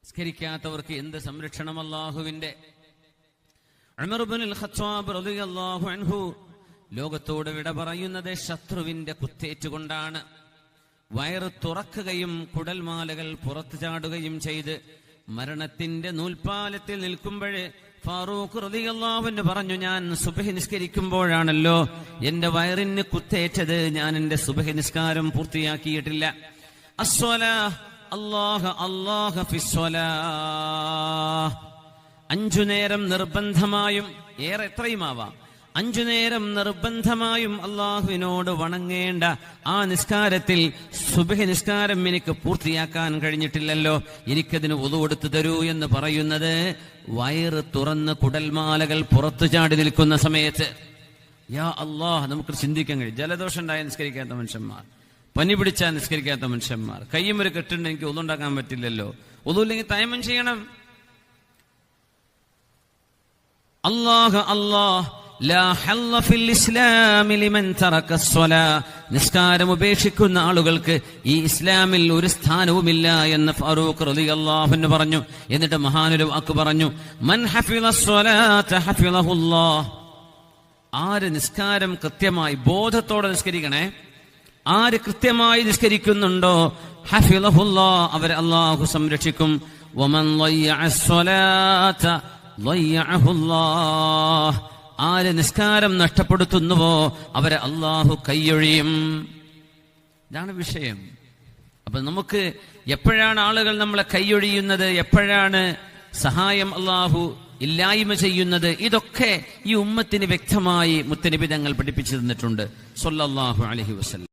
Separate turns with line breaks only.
നിസ്കരിക്കാത്തവർക്ക് എന്ത് സംരക്ഷണം അല്ലാഹുവിന്റെ. ഉമർ ഇബ്നുൽ ഖത്താബ് റളിയല്ലാഹു അൻഹു ലോകത്തോട് വിട പറയുന്നത് ശത്രുവിന്റെ കുത്തേറ്റുകൊണ്ടാണ്. വയറ് തുറക്കുകയും കുടൽമാലകൾ പുറത്തു ചാടുകയും ചെയ്ത് മരണത്തിന്റെ നൂൽപ്പാലത്തിൽ നിൽക്കുമ്പോഴേ ഫാറൂഖ് റളിയല്ലാഹു അൻഹു പറഞ്ഞു, ഞാൻ സുബ്ഹി നിസ്കരിക്കുമ്പോഴാണല്ലോ എന്റെ വയറിന് കുത്തേറ്റത്, ഞാൻ എന്റെ സുബ്ഹി നിസ്കാരം പൂർത്തിയാക്കിയിട്ടില്ല. അസ്സലാഹ് അല്ലാഹ അല്ലാഹ ഫിസ്സലാഹ്, 5 നേരം നിർബന്ധമായും, ഏറെ എത്രയുമാവാം, 5 നേരം നിർബന്ധമായും അള്ളാഹുവിനോട് വണങ്ങേണ്ട ആ നിസ്കാരത്തിൽ സുബ്ഹി നിസ്കാരം എനിക്ക് പൂർത്തിയാക്കാൻ കഴിഞ്ഞിട്ടില്ലല്ലോ, എനിക്കതിന് വുളു എടുത്തു തരൂ എന്ന് പറയുന്നത് വയറ് തുറന്ന് കുടൽമാലകൾ പുറത്തു ചാടി നിൽക്കുന്ന സമയത്ത്. യാ അല്ലാഹ്, നമുക്ക് ചിന്തിക്കാൻ കഴിയും. ജലദോഷം ഉണ്ടായ നിസ്കരിക്കാത്ത മനുഷ്യന്മാർ, പനി പിടിച്ചാൽ നിസ്കരിക്കാത്ത മനുഷ്യന്മാർ, കയ്യും ഒരു കെട്ടുണ്ട്, എനിക്ക് വുളു ഉണ്ടാക്കാൻ പറ്റില്ലല്ലോ, വുളു ഇല്ലെങ്കിൽ തയമ്മം ചെയ്യണം. അല്ലാഹ് അല്ലാഹ് ലാ ഹല്ല ഫിൽ ഇസ്ലാമി ലിമൻ തറക അസ്സലാ, നിസ്കാരം ഉപേക്ഷിക്കുന്ന ആളുകൾക്ക് ഈ ഇസ്ലാമിൽ ഒരു സ്ഥാനവുമില്ല എന്ന് ഫാറൂഖ് റളിയല്ലാഹു അൻഹു പറഞ്ഞു. എന്നിട്ട് മഹാനൊരു വാക്ക് പറഞ്ഞു, മൻ ഹഫിള അസ്സലാത ഹഫിളഹുല്ലാഹ്, ആര് നിസ്കാരം കൃത്യമായി ബോധത്തോടെ നിസ്കരിക്കണേ, ആര് കൃത്യമായി നിസ്കരിക്കുന്നുണ്ടോ ഹഫിളഹുല്ലാഹ്, അവരെ അല്ലാഹു സംരക്ഷിക്കും. വമൻ ളയ്യഅ അസ്സലാത ളയ്യഅഹുല്ലാഹ്, ആര് നിസ്കാരം നഷ്ടപ്പെടുത്തുന്നുവോ അവരെ അല്ലാഹു കൈയൊഴിയും. ഇതാണ് വിഷയം. അപ്പൊ നമുക്ക് എപ്പോഴാണ് ആളുകൾ നമ്മളെ കൈയൊഴിയുന്നത്, എപ്പോഴാണ് സഹായം അല്ലാഹു ഇല്ലായ്മ ചെയ്യുന്നത്, ഇതൊക്കെ ഈ ഉമ്മത്തിന് വ്യക്തമായി മുത്തനബി തങ്ങൾ പഠിപ്പിച്ചു തന്നിട്ടുണ്ട് സ്വല്ലല്ലാഹു അലൈഹി വസല്ലം.